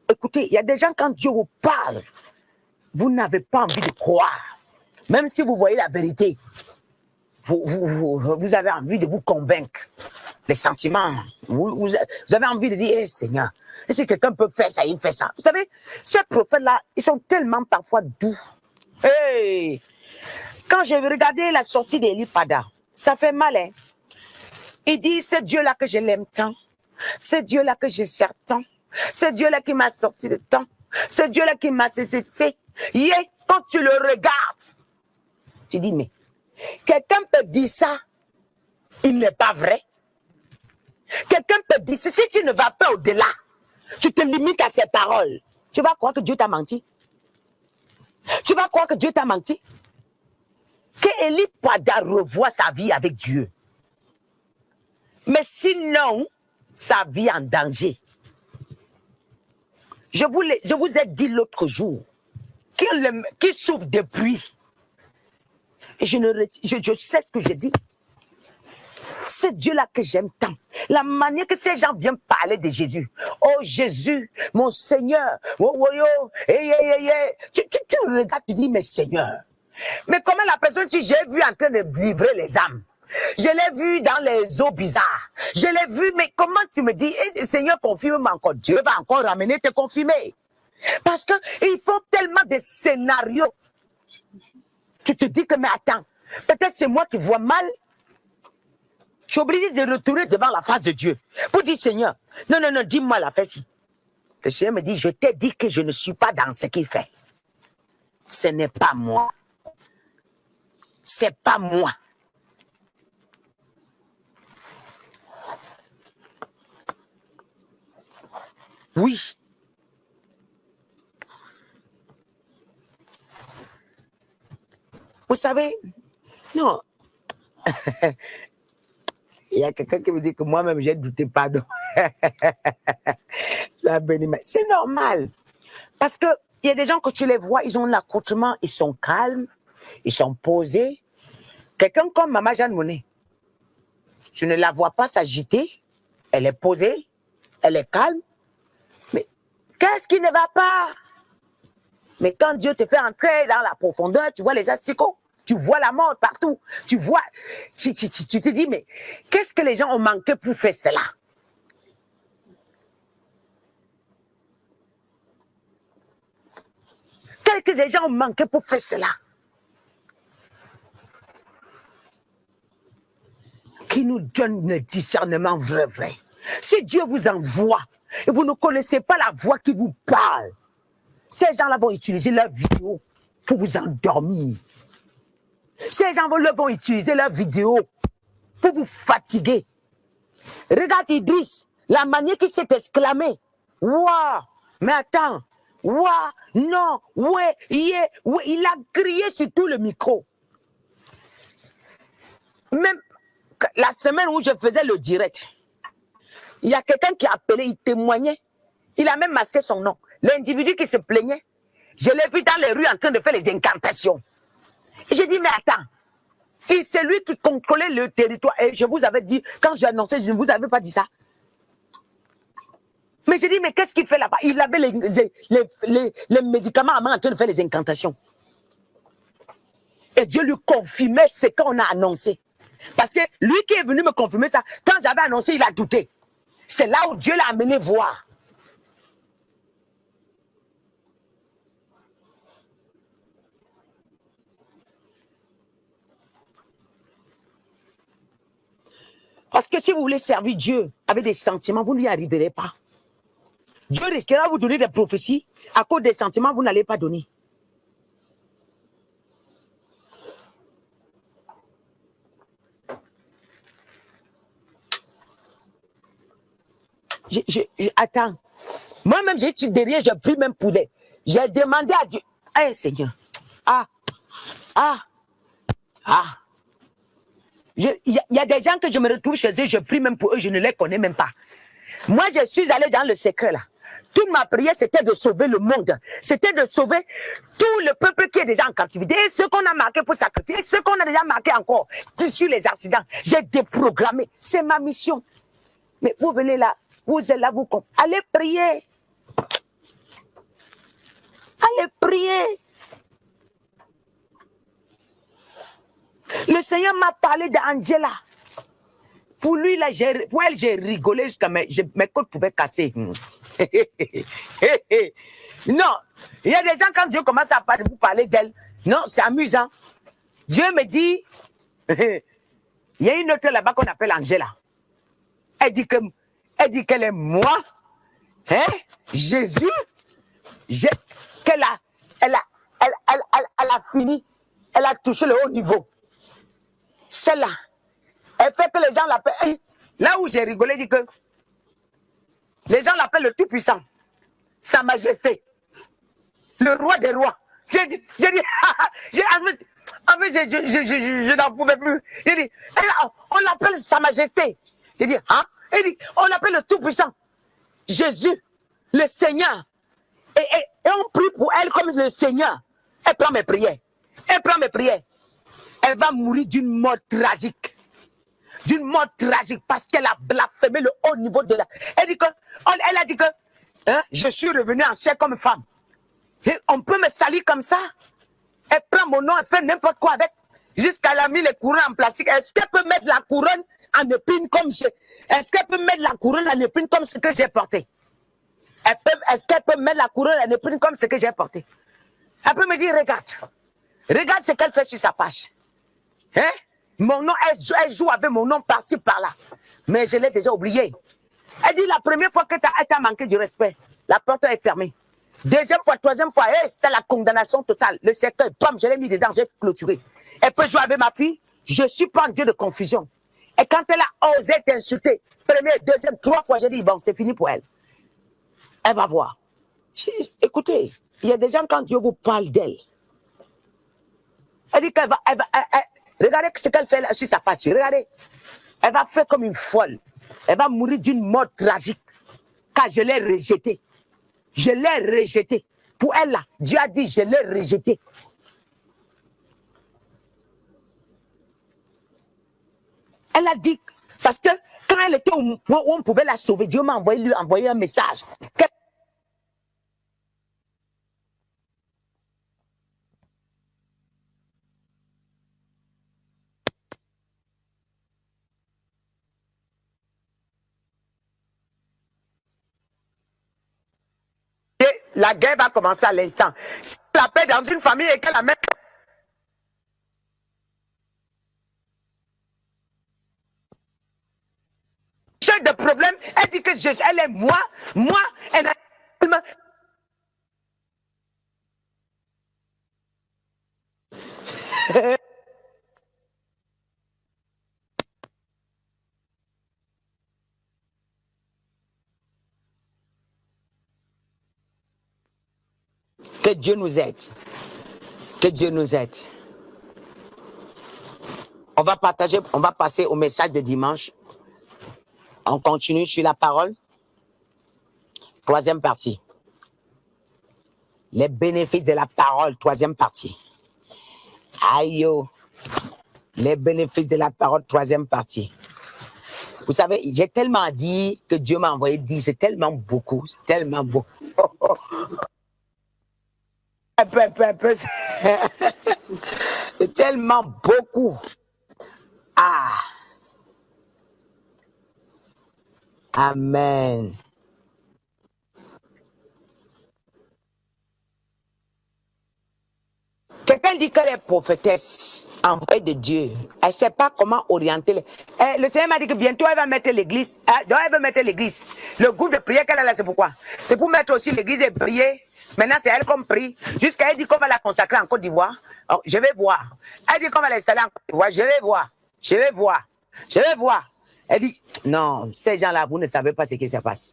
Écoutez, il y a des gens, quand Dieu vous parle, vous n'avez pas envie de croire. Même si vous voyez la vérité, vous avez envie de vous convaincre. Les sentiments, vous avez envie de dire, Seigneur, et si quelqu'un peut faire ça, il fait ça. Vous savez, ces prophètes-là, ils sont tellement parfois doux. Hey! Quand j'ai regardé la sortie d'Eli Pada, ça fait mal, hein? Il dit, c'est Dieu-là que je l'aime tant. C'est Dieu-là que je sers tant. C'est Dieu-là qui m'a sorti de temps. C'est Dieu-là qui m'a cessé. Quand tu le regardes, tu dis, mais quelqu'un peut dire ça, il n'est pas vrai. Quelqu'un peut dire, si tu ne vas pas au-delà, tu te limites à ses paroles, tu vas croire que Dieu t'a menti. Tu vas croire que Dieu t'a menti. Que Eli Pada revoie sa vie avec Dieu. Mais sinon, sa vie en danger. Je vous ai dit l'autre jour qu'il souffre de pluie. Et je sais ce que je dis. C'est Dieu-là que j'aime tant. La manière que ces gens viennent parler de Jésus. Oh Jésus, mon Seigneur. Oh, oh, oh. Tu regardes, tu dis, mais Seigneur. Mais comment la personne, si j'ai vu en train de livrer les âmes, je l'ai vu dans les eaux bizarres, je l'ai vu, mais comment tu me dis, Seigneur, confirme encore. Dieu va encore ramener te confirmer. Parce qu'il faut tellement de scénarios. Tu te dis que, mais attends, peut-être c'est moi qui vois mal. Tu es obligé de retourner devant la face de Dieu pour dire, Seigneur, non, dis-moi la face. Le Seigneur me dit, je t'ai dit que je ne suis pas dans ce qu'il fait. Ce n'est pas moi. C'est pas moi. Oui. Vous savez, non. Il y a quelqu'un qui me dit que moi-même, j'ai douté, pardon. C'est normal. Parce qu'il y a des gens, que tu les vois, ils ont l'accoutrement, ils sont calmes, ils sont posés. Quelqu'un comme Maman Jeanne Monnet, tu ne la vois pas s'agiter, elle est posée, elle est calme. Mais qu'est-ce qui ne va pas? Mais quand Dieu te fait entrer dans la profondeur, tu vois les asticots. Tu vois la mort partout. Tu vois, tu te dis, mais qu'est-ce que les gens ont manqué pour faire cela? Qu'est-ce que les gens ont manqué pour faire cela? Qui nous donne le discernement vrai. Si Dieu vous envoie et vous ne connaissez pas la voix qui vous parle, ces gens-là vont utiliser leur vidéo pour vous endormir. Ces gens vont utiliser leur vidéo pour vous fatiguer. Regarde Idriss, la manière qu'il s'est exclamé. Waouh, mais attends. Waouh, non, ouais, yeah, ouais. Il a crié sur tout le micro. Même la semaine où je faisais le direct, il y a quelqu'un qui a appelé, il témoignait. Il a même masqué son nom. L'individu qui se plaignait, je l'ai vu dans les rues en train de faire les incantations. Et j'ai dit, mais attends, et c'est lui qui contrôlait le territoire. Et je vous avais dit, quand j'ai annoncé, je ne vous avais pas dit ça. Mais j'ai dit, mais qu'est-ce qu'il fait là-bas? Il avait les médicaments à main en train de faire les incantations. Et Dieu lui confirmait ce qu'on a annoncé. Parce que lui qui est venu me confirmer ça, quand j'avais annoncé, il a douté. C'est là où Dieu l'a amené voir. Parce que si vous voulez servir Dieu avec des sentiments, vous n'y arriverez pas. Dieu risquera de vous donner des prophéties. À cause des sentiments, vous n'allez pas donner. Attends. Moi-même, j'ai été derrière, j'ai pris même pour des. J'ai demandé à Dieu. Hey, Seigneur. Il y a des gens que je me retrouve chez eux, je prie même pour eux, je ne les connais même pas. Moi, je suis allé dans le secret là. Toute ma prière, c'était de sauver le monde. C'était de sauver tout le peuple qui est déjà en captivité. Et ceux qu'on a marqué pour sacrifier, ceux qu'on a déjà marqué encore sur les accidents. J'ai déprogrammé. C'est ma mission. Mais vous venez là, vous êtes là, vous allez prier. Allez prier. Le Seigneur m'a parlé d'Angela. Pour lui, là, pour elle, j'ai rigolé jusqu'à mes côtes pouvaient casser. Non, il y a des gens, quand Dieu commence à vous parler d'elle, non, c'est amusant. Dieu me dit, il y a une autre là-bas qu'on appelle Angela. Elle dit qu'elle est moi, hein, Jésus, qu'elle elle a fini, elle a touché le haut niveau. Celle-là, elle fait que les gens l'appellent. Là où j'ai rigolé, dit que les gens l'appellent le Tout-Puissant, Sa Majesté, le Roi des Rois. J'ai dit, en fait, je n'en pouvais plus. J'ai dit, on l'appelle Sa Majesté. J'ai dit, hein? Elle dit, on l'appelle le Tout-Puissant, Jésus, le Seigneur. Et on prie pour elle comme le Seigneur. Elle prend mes prières. Elle prend mes prières. Elle va mourir d'une mort tragique. D'une mort tragique parce qu'elle a blasphémé le haut niveau de la... Elle a dit que hein, je suis revenue en chair comme femme. Et on peut me salir comme ça. Elle prend mon nom, elle fait n'importe quoi avec. Jusqu'à elle a mis les couronnes en plastique. Est-ce qu'elle peut mettre la couronne en épine comme ce... Est-ce qu'elle peut mettre la couronne en épine comme ce que j'ai porté? Est-ce qu'elle peut mettre la couronne en épine comme ce que j'ai porté? Elle peut me dire, regarde ce qu'elle fait sur sa page. Hein? Mon nom, elle joue avec mon nom par-ci, par-là. Mais je l'ai déjà oublié. Elle dit la première fois que tu as manqué du respect, la porte est fermée. Deuxième fois, troisième fois, c'était la condamnation totale. Le cercueil, bam, je l'ai mis dedans, j'ai clôturé. Elle peut jouer avec ma fille. Je ne suis pas un Dieu de confusion. Et quand elle a osé t'insulter, première, deuxième, trois fois, j'ai dit, bon, c'est fini pour elle. Elle va voir. Écoutez, il y a des gens, quand Dieu vous parle d'elle, elle dit qu'elle va, regardez ce qu'elle fait là, sur sa page. Regardez. Elle va faire comme une folle. Elle va mourir d'une mort tragique. Car je l'ai rejetée. Je l'ai rejetée. Pour elle là, Dieu a dit, je l'ai rejetée. Elle a dit, parce que quand elle était où on pouvait la sauver, Dieu m'a envoyé un message. La guerre va commencer à l'instant. Si la paix dans une famille et qu'elle a même... J'ai des problèmes, elle dit que elle est moi, elle a... Que Dieu nous aide. Que Dieu nous aide. On va passer au message de dimanche. On continue sur la parole. Troisième partie. Les bénéfices de la parole, troisième partie. Aïe, yo. Les bénéfices de la parole, troisième partie. Vous savez, j'ai tellement dit que Dieu m'a envoyé dire, c'est tellement beaucoup, c'est tellement beau. Un peu. C'est tellement beaucoup. Ah. Amen. Quelqu'un dit qu'elle est prophétesse, envoyée de Dieu. Elle ne sait pas comment orienter. Le Seigneur m'a dit que bientôt elle va mettre l'église. Donc elle va mettre l'église. Le groupe de prière qu'elle a là, c'est pourquoi? C'est pour mettre aussi l'église et prier. Maintenant, c'est elle qu'on prie. Jusqu'à elle dit qu'on va la consacrer en Côte d'Ivoire. Je vais voir. Elle dit qu'on va l'installer en Côte d'Ivoire. Je vais voir. Elle dit, non, ces gens-là, vous ne savez pas ce qui se passe.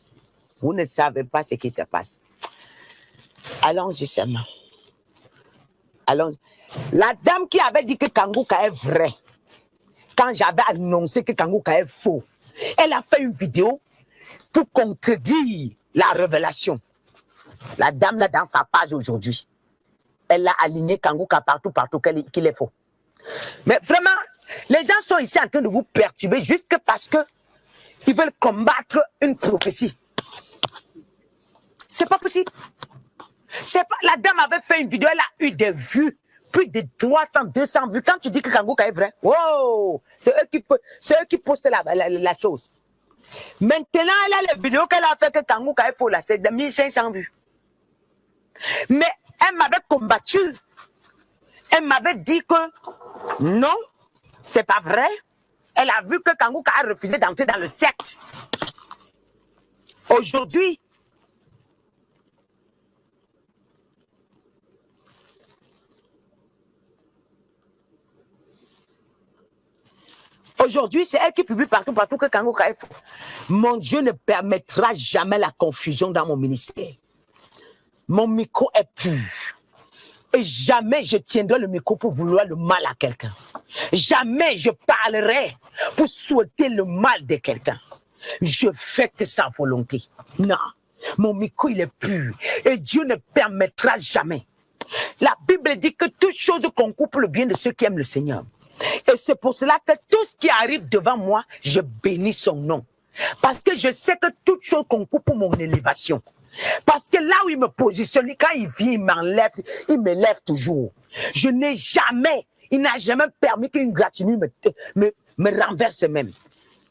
Vous ne savez pas ce qui se passe. Allons-y seulement. Alors, la dame qui avait dit que Kangouka est vrai, quand j'avais annoncé que Kangouka est faux, elle a fait une vidéo pour contredire la révélation. La dame là dans sa page aujourd'hui, elle a aligné Kangouka partout qu'il est faux. Mais vraiment, les gens sont ici en train de vous perturber juste parce que ils veulent combattre une prophétie. C'est pas possible. C'est pas, la dame avait fait une vidéo, elle a eu des vues, plus de 300, 200 vues. Quand tu dis que Kangouka est vrai, wow, c'est eux qui postent la chose. Maintenant, elle a les vidéos qu'elle a fait que Kangouka est faux là, c'est de 1500 vues. Mais elle m'avait combattu. Elle m'avait dit que non, c'est pas vrai. Elle a vu que Kangouka a refusé d'entrer dans le secte. Aujourd'hui, c'est elle qui publie partout que Kangouka est faux. Mon Dieu ne permettra jamais la confusion dans mon ministère. Mon micro est pur. Et jamais je tiendrai le micro pour vouloir le mal à quelqu'un. Jamais je parlerai pour souhaiter le mal de quelqu'un. Je fais que sa volonté. Non. Mon micro, il est pur. Et Dieu ne permettra jamais. La Bible dit que toute chose concourt pour le bien de ceux qui aiment le Seigneur. Et c'est pour cela que tout ce qui arrive devant moi, je bénis son nom. Parce que je sais que toute chose concourt pour mon élévation. Parce que là où il me positionne, quand il vient, il m'enlève, il me lève toujours. Je n'ai jamais, il n'a jamais permis qu'une gratinure me renverse même.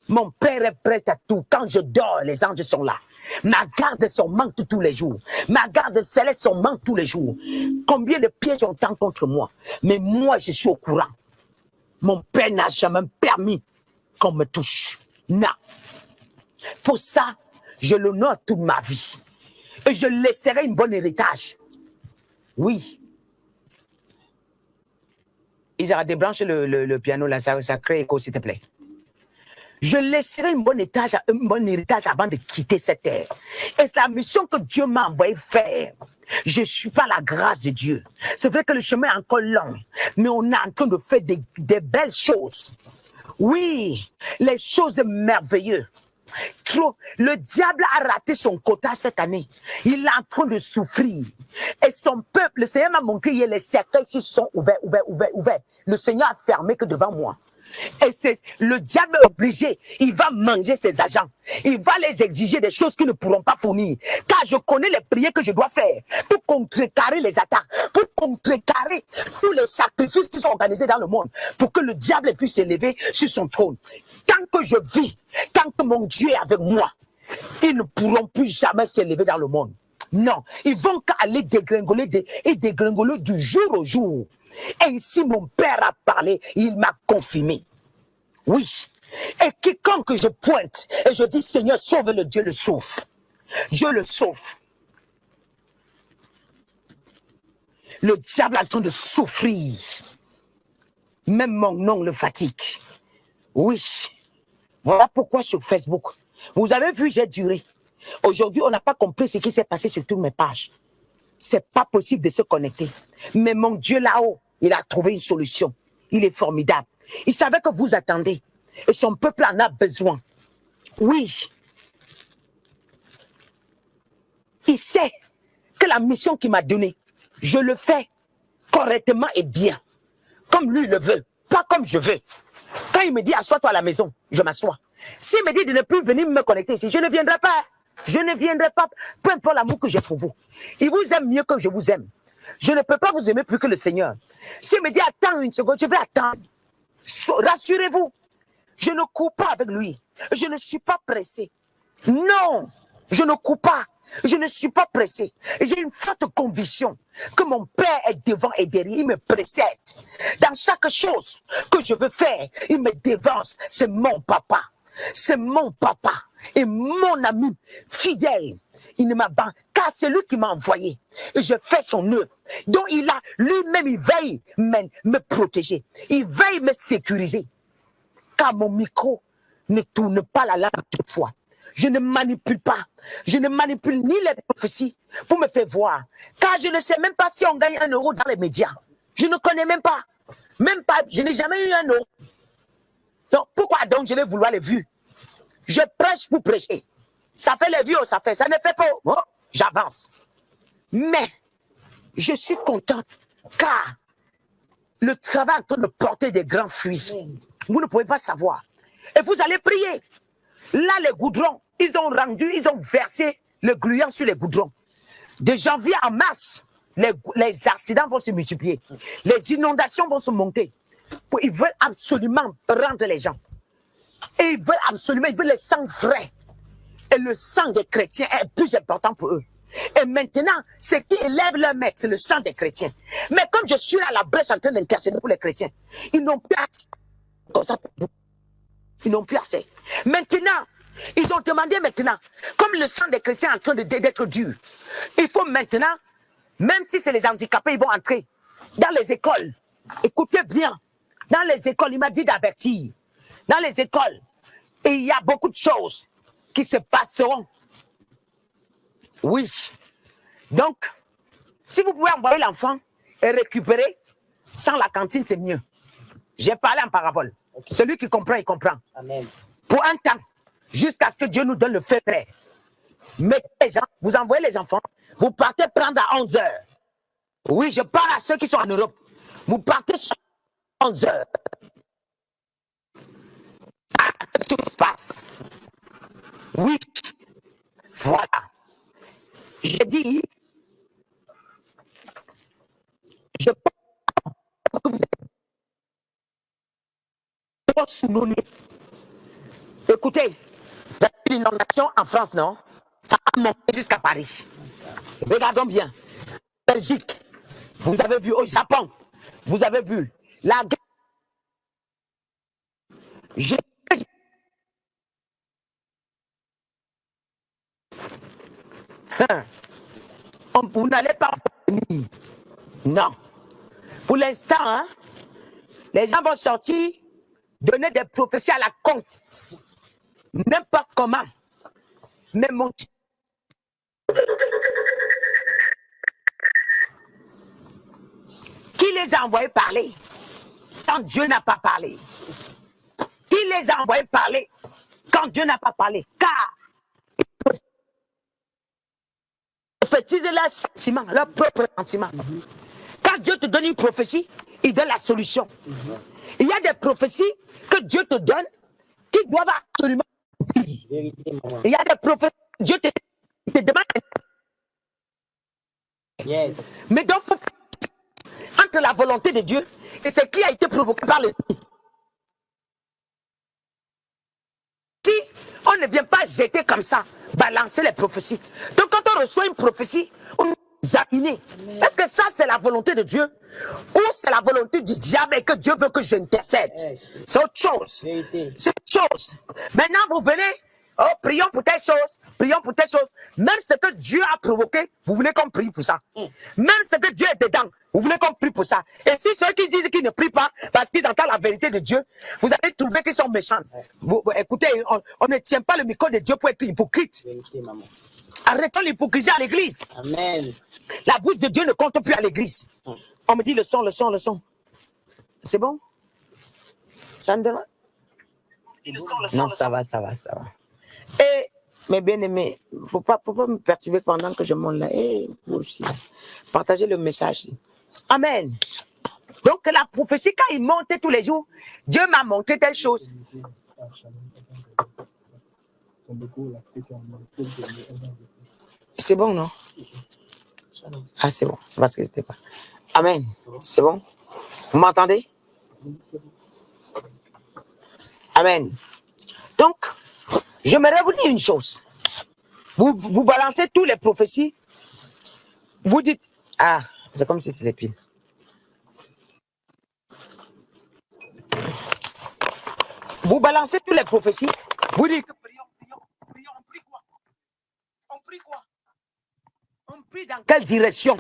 Mon Père est prêt à tout. Quand je dors, les anges sont là. Ma garde s'augmente tous les jours. Ma garde céleste s'augmente tous les jours. Combien de pièges on tend contre moi? Mais moi, je suis au courant. Mon Père n'a jamais permis qu'on me touche. Non. Pour ça, je l'honore toute ma vie. Et je laisserai un bon héritage. Oui. Isara, débranche le piano là, ça crée écho, s'il te plaît. Je laisserai un bon héritage avant de quitter cette terre. Et c'est la mission que Dieu m'a envoyé faire. Je ne suis pas la grâce de Dieu. C'est vrai que le chemin est encore long, mais on est en train de faire des belles choses. Oui, les choses merveilleuses. Trop. Le diable a raté son quota cette année. Il est en train de souffrir. Et son peuple, le Seigneur m'a montré hier les cercueils qui sont ouverts. Le Seigneur a fermé que devant moi. Et c'est le diable obligé, il va manger ses agents. Il va les exiger des choses qu'ils ne pourront pas fournir. Car je connais les prières que je dois faire pour contrecarrer les attaques, pour contrecarrer tous les sacrifices qui sont organisés dans le monde, pour que le diable puisse s'élever sur son trône. Tant que je vis, tant que mon Dieu est avec moi, ils ne pourront plus jamais s'élever dans le monde. Non, ils vont aller dégringoler du jour au jour. Ainsi mon Père a parlé, il m'a confirmé. Oui. Et quiconque je pointe et je dis Seigneur, sauve-le, Dieu le sauve. Dieu le sauve. Le diable est en train de souffrir. Même mon nom le fatigue. Oui. Voilà pourquoi sur Facebook, vous avez vu, j'ai duré. Aujourd'hui, on n'a pas compris ce qui s'est passé sur toutes mes pages. C'est pas possible de se connecter. Mais mon Dieu là-haut, il a trouvé une solution. Il est formidable. Il savait que vous attendez. Et son peuple en a besoin. Oui. Il sait que la mission qu'il m'a donnée, je le fais correctement et bien. Comme lui le veut. Pas comme je veux. Quand il me dit assois-toi à la maison, je m'assois. S'il me dit de ne plus venir me connecter ici, je ne viendrai pas. Je ne viendrai pas, peu importe l'amour que j'ai pour vous. Il vous aime mieux que je vous aime. Je ne peux pas vous aimer plus que le Seigneur. S'il me dit attends une seconde, je vais attendre. Rassurez-vous, je ne cours pas avec lui. Je ne suis pas pressé. Non, je ne cours pas. Je ne suis pas pressé. J'ai une forte conviction que mon Père est devant et derrière. Il me précède. Dans chaque chose que je veux faire, il me devance. C'est mon papa. C'est mon papa et mon ami fidèle. Il ne m'abandonne car c'est lui qui m'a envoyé. Et je fais son œuvre. Donc il a lui-même, il veille me protéger. Il veille me sécuriser. Car mon micro ne tourne pas la langue toutefois. Je ne manipule pas. Je ne manipule ni les prophéties pour me faire voir. Car je ne sais même pas si on gagne 1 euro dans les médias. Je ne connais même pas. Même pas. Je n'ai jamais eu 1 euro. Donc, pourquoi donc je vais vouloir les vues? Je prêche pour prêcher. Ça fait les vues, ça fait. Ça ne fait pas. Oh, j'avance. Mais, je suis content car le travail est en train de porter des grands fruits. Vous ne pouvez pas savoir. Et vous allez prier. Là, les goudrons, ils ont versé le gluant sur les goudrons. De janvier à mars, les accidents vont se multiplier. Les inondations vont se monter. Ils veulent absolument rendre les gens. Et ils veulent le sang frais. Et le sang des chrétiens est plus important pour eux. Et maintenant, ce qui élève leur maître, c'est le sang des chrétiens. Mais comme je suis à la brèche en train d'intercéder pour les chrétiens, ils n'ont plus accès. Comme ça, ils n'ont plus accès. Maintenant, ils ont demandé maintenant, comme le sang des chrétiens est en train d'être dur, il faut maintenant, même si c'est les handicapés, ils vont entrer dans les écoles. Écoutez bien, dans les écoles, il m'a dit d'avertir. Dans les écoles, il y a beaucoup de choses qui se passeront. Oui. Donc, si vous pouvez envoyer l'enfant et récupérer, sans la cantine, c'est mieux. J'ai parlé en parabole. Okay. Celui qui comprend, il comprend. Amen. Pour un temps, jusqu'à ce que Dieu nous donne le feu prêt. Mettez les gens, vous envoyez les enfants, vous partez prendre à 11 heures. Oui, je parle à ceux qui sont en Europe. Vous partez à 11 heures. Tout se passe. Oui. Voilà. J'ai dit, je pense que vous êtes sous-nommés. Écoutez, vous avez une inondation en France, non? Ça a monté jusqu'à Paris. Regardons bien. Belgique, vous avez vu au Japon, vous avez vu la guerre. Vous n'allez pas venir. Non. Pour l'instant, hein, les gens vont sortir, donner des prophéties à la con. N'importe comment. Mais mon qui les a envoyés parler quand Dieu n'a pas parlé? Qui les a envoyés parler quand Dieu n'a pas parlé? Car prophétiser leurs sentiments, leurs propres sentiments. Quand Dieu te donne une prophétie, il donne la solution. Il y a des prophéties que Dieu te donne qui doivent absolument. Il y a des prophéties que Dieu te demande. Yes. Mais donc, faut entre la volonté de Dieu et ce qui a été provoqué par l'ennemi. Si on ne vient pas jeter comme ça, balancer les prophéties. Donc quand on reçoit une prophétie, on doit examiner. Est-ce que ça c'est la volonté de Dieu ou c'est la volonté du diable et que Dieu veut que j'intercède? C'est autre chose. C'est autre chose. Maintenant vous venez, oh, prions pour telle chose, prions pour telle chose. Même ce que Dieu a provoqué, vous voulez qu'on prie pour ça. Même ce que Dieu est dedans, vous voulez qu'on prie pour ça. Et si ceux qui disent qu'ils ne prient pas parce qu'ils entendent la vérité de Dieu, vous allez trouver qu'ils sont méchants. Écoutez, on ne tient pas le micro de Dieu pour être hypocrite. Arrêtons l'hypocrisie à l'église. Amen. La bouche de Dieu ne compte plus à l'église. On me dit le son. C'est bon? Ça ne demande? Non, ça va. Et, mes bien-aimés, faut pas me perturber pendant que je monte là. Et vous aussi, partagez le message. Amen. Donc, la prophétie, quand il montait tous les jours, Dieu m'a montré telle chose. C'est bon, non? Ah, c'est bon. C'est parce que c'était pas. Amen. C'est bon? Vous m'entendez? Amen. Donc, j'aimerais vous dire une chose. Vous balancez toutes les prophéties. Vous dites, ah, c'est comme si c'était pile. Vous balancez toutes les prophéties. Vous dites que prions. On prie quoi? On prie dans quelle direction?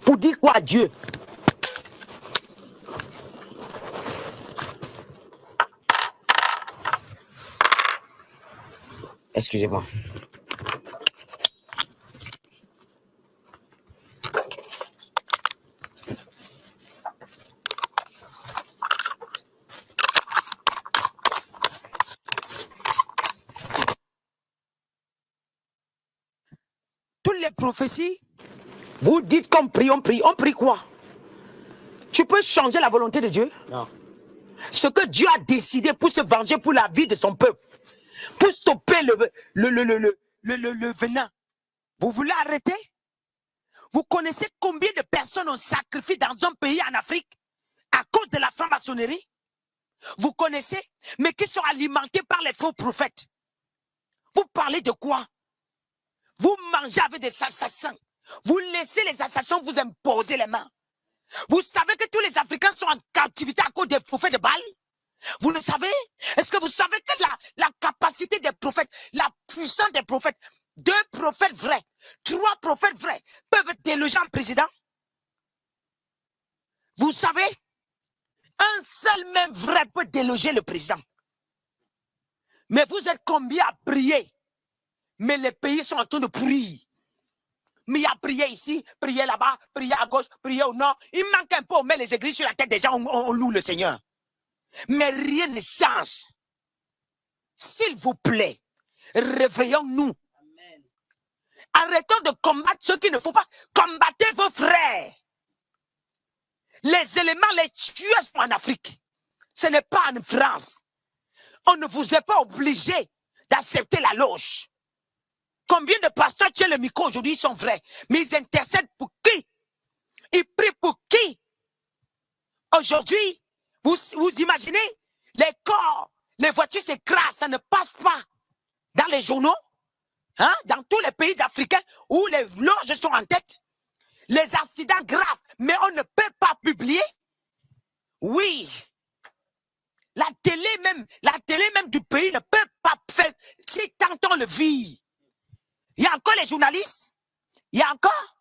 Pour dire quoi à Dieu? Excusez-moi. Toutes les prophéties, vous dites qu'on prie. On prie quoi? Tu peux changer la volonté de Dieu? Non. Ce que Dieu a décidé pour se venger pour la vie de son peuple, pour stopper le venin. Vous voulez arrêter? Vous connaissez combien de personnes ont sacrifié dans un pays en Afrique à cause de la franc-maçonnerie? Vous connaissez? Mais qui sont alimentés par les faux prophètes. Vous parlez de quoi? Vous mangez avec des assassins. Vous laissez les assassins vous imposer les mains. Vous savez que tous les Africains sont en captivité à cause des prophètes de Baal? Vous le savez? Est-ce que vous savez que la capacité des prophètes, la puissance des prophètes, 2 prophètes vrais, 3 prophètes vrais peuvent déloger un président? Vous savez? Un seul même vrai peut déloger le président. Mais vous êtes combien à prier? Mais les pays sont en train de pourrir. Mais il y a prié ici, prié là-bas, prié à gauche, prié au nord. Il manque un peu, on met les églises sur la tête des gens, on loue le Seigneur. Mais rien ne change. S'il vous plaît, réveillons-nous. Arrêtons de combattre ceux qui ne font pas. Combattez vos frères. Les éléments, les tueurs sont en Afrique. Ce n'est pas en France. On ne vous est pas obligé d'accepter la loge. Combien de pasteurs tiennent le micro aujourd'hui, ils sont vrais. Mais ils intercèdent pour qui? Ils prient pour qui? Aujourd'hui, vous imaginez, les corps, les voitures s'écrasent, ça ne passe pas dans les journaux, hein, dans tous les pays d'Africains où les loges sont en tête. Les accidents graves, mais on ne peut pas publier. Oui. La télé même du pays ne peut pas faire. Si tant on le vit. Il y a encore les journalistes. Il y a encore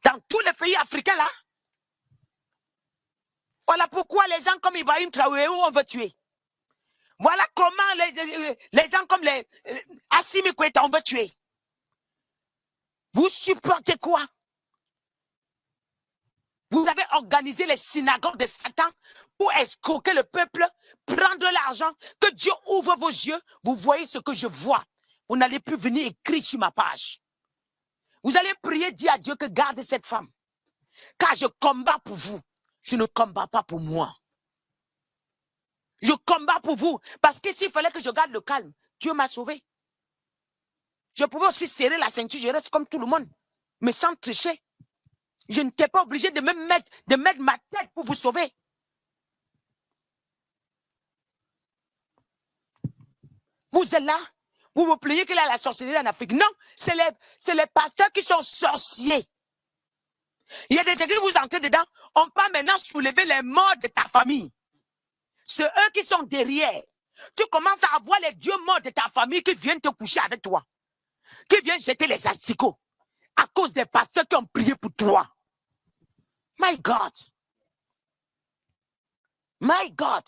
dans tous les pays africains là. Voilà pourquoi les gens comme Ibrahim Traoré, où on veut tuer. Voilà comment les gens comme les Assimi Goïta, on veut tuer. Vous supportez quoi? Vous avez organisé les synagogues de Satan pour escroquer le peuple, prendre l'argent. Que Dieu ouvre vos yeux. Vous voyez ce que je vois. Vous n'allez plus venir écrire sur ma page. Vous allez prier, dire à Dieu que garde cette femme. Car je combats pour vous. Je ne combats pas pour moi. Je combats pour vous. Parce que s'il fallait que je garde le calme, Dieu m'a sauvé. Je pouvais aussi serrer la ceinture, je reste comme tout le monde. Mais sans tricher. Je n'étais pas obligé de mettre ma tête pour vous sauver. Vous êtes là, vous vous plaignez qu'il y a la sorcellerie en Afrique. Non, c'est les pasteurs qui sont sorciers. Il y a des églises, vous entrez dedans, on peut maintenant soulever les morts de ta famille. C'est eux qui sont derrière. Tu commences à voir les dieux morts de ta famille qui viennent te coucher avec toi. Qui viennent jeter les asticots à cause des pasteurs qui ont prié pour toi. My God. My God.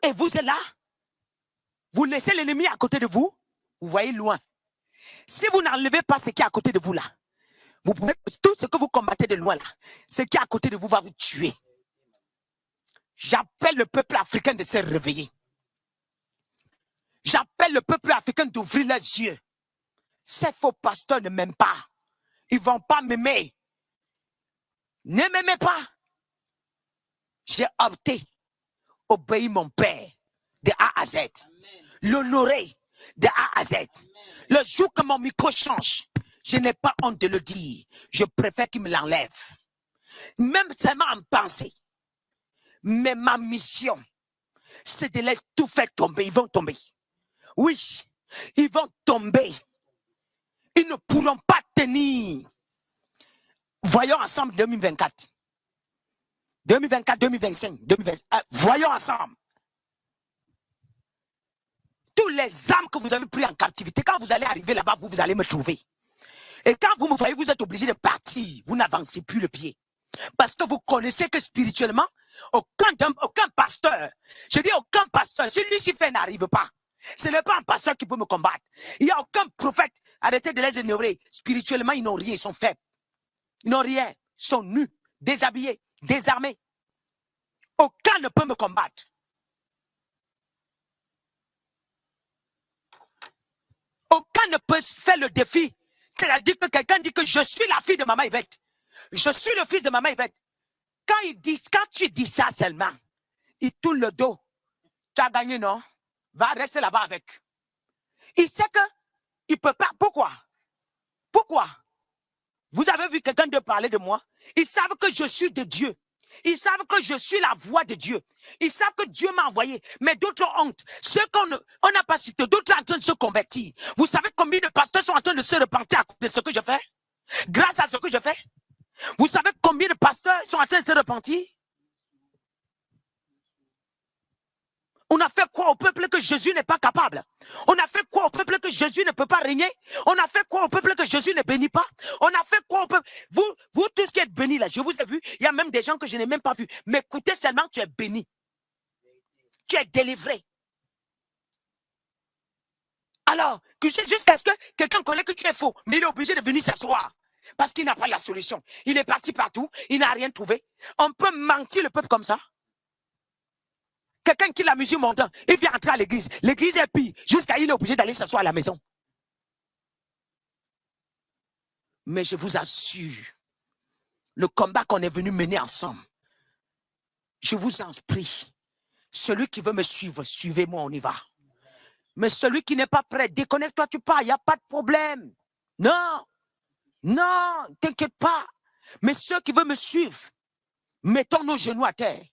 Et vous êtes là? Vous laissez l'ennemi à côté de vous? Vous voyez loin. Si vous n'enlevez pas ce qui est à côté de vous là, vous pouvez, tout ce que vous combattez de loin là, ce qui est à côté de vous va vous tuer. J'appelle le peuple africain de se réveiller. J'appelle le peuple africain d'ouvrir les yeux. Ces faux pasteurs ne m'aiment pas. Ils ne vont pas m'aimer. Ne m'aimez pas. J'ai opté, obéir mon père de A à Z. L'honorer de A à Z. Le jour que mon micro change, je n'ai pas honte de le dire. Je préfère qu'il me l'enlève. Même seulement en pensée. Mais ma mission, c'est de les tout faire tomber. Ils vont tomber. Oui, ils vont tomber. Ils ne pourront pas tenir. Voyons ensemble 2024. 2024, 2025, 2025. Voyons ensemble. Tous les âmes que vous avez pris en captivité, quand vous allez arriver là-bas, vous allez me trouver. Et quand vous me voyez, vous êtes obligé de partir. Vous n'avancez plus le pied. Parce que vous connaissez que spirituellement, aucun pasteur, je dis aucun pasteur, si Lucifer n'arrive pas, ce n'est pas un pasteur qui peut me combattre. Il n'y a aucun prophète. Arrêtez de les ignorer. Spirituellement, ils n'ont rien, ils sont faibles. Ils n'ont rien, ils sont nus, déshabillés, désarmés. Aucun ne peut me combattre. Aucun ne peut faire le défi. C'est-à-dire que quelqu'un dit que je suis la fille de Maman Yvette. Je suis le fils de Maman Yvette. Quand tu dis ça seulement, il tourne le dos. Tu as gagné, non? Va rester là-bas avec. Il sait que Il ne peut pas. Pourquoi? Pourquoi? Vous avez vu quelqu'un de parler de moi? Ils savent que je suis de Dieu. Ils savent que je suis la voix de Dieu. Ils savent que Dieu m'a envoyé. Mais d'autres ont honte. Ceux qu'on n'a pas cité, d'autres sont en train de se convertir. Vous savez combien de pasteurs sont en train de se repentir à cause de ce que je fais? Grâce à ce que je fais? Vous savez combien de pasteurs sont en train de se repentir? On a fait quoi au peuple que Jésus n'est pas capable? On a fait quoi au peuple que Jésus ne peut pas régner? On a fait quoi au peuple que Jésus ne bénit pas? On a fait quoi au peuple? Vous tous qui êtes bénis là, je vous ai vu, il y a même des gens que je n'ai même pas vus. Mais écoutez seulement, tu es béni. Tu es délivré. Alors, jusqu'à ce que quelqu'un connaisse que tu es faux, mais il est obligé de venir s'asseoir. Parce qu'il n'a pas la solution. Il est parti partout, il n'a rien trouvé. On peut mentir le peuple comme ça? Quelqu'un qui la musique montant, il vient entrer à l'église. L'église est pire. Jusqu'à il est obligé d'aller s'asseoir à la maison. Mais je vous assure, le combat qu'on est venu mener ensemble, je vous en prie, celui qui veut me suivre, suivez-moi, on y va. Mais celui qui n'est pas prêt, déconnecte-toi, tu pars, il n'y a pas de problème. Non, non, t'inquiète pas. Mais ceux qui veulent me suivre, mettons nos genoux à terre.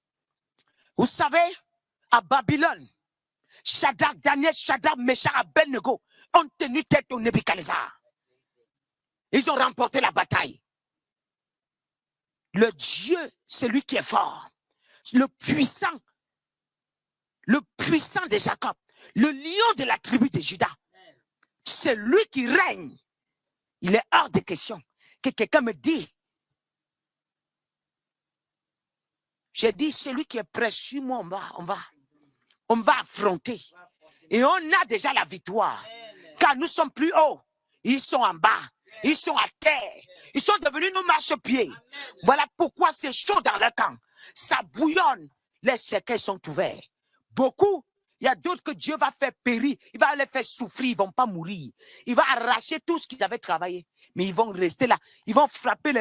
Vous savez, à Babylone, Shadrach, Daniel, Shadrach, Meshach, Abednego ont tenu tête au Nebuchadnezzar. Ils ont remporté la bataille. Le Dieu, c'est lui qui est fort. Le puissant de Jacob, le lion de la tribu de Juda, c'est lui qui règne. Il est hors de question que quelqu'un me dise, j'ai dit, celui qui est prêt sur moi, on va affronter. Et on a déjà la victoire. Car nous sommes plus hauts. Ils sont en bas. Ils sont à terre. Ils sont devenus nos marchepieds. Voilà pourquoi c'est chaud dans le camp. Ça bouillonne. Les cercueils sont ouverts. Beaucoup, il y a d'autres que Dieu va faire périr. Il va les faire souffrir. Ils ne vont pas mourir. Il va arracher tout ce qu'ils avaient travaillé. Mais ils vont rester là. Ils vont frapper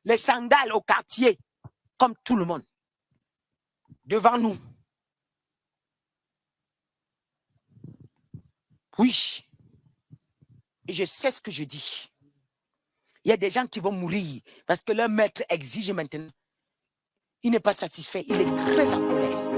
les sandales au quartier. Comme tout le monde. Devant nous. Oui. Et je sais ce que je dis. Il y a des gens qui vont mourir parce que leur maître exige maintenant. Il n'est pas satisfait. Il est très en colère.